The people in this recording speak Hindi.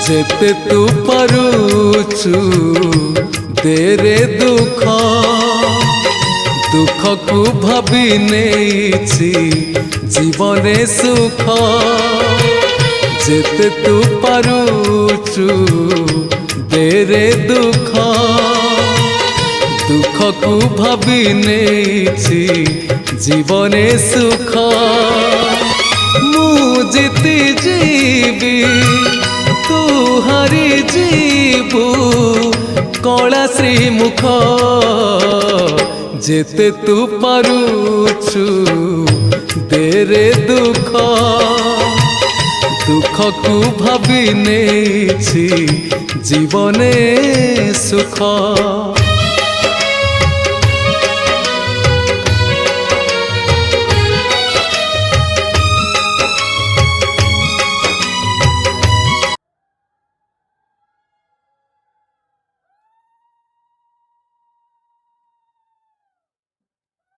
जेते तू पारुचु देरे दुख दुख को भाभी नेछि जीवने सुख जेते तू पारुचु देरे दुख दुख को भाभी नेछि जीवने सुख मु जीती जीवी तू हारी जीवु कला श्रीमुख जेते तू पारुचु देरे दुख दुख को भाभी नेछि जीवने सुख।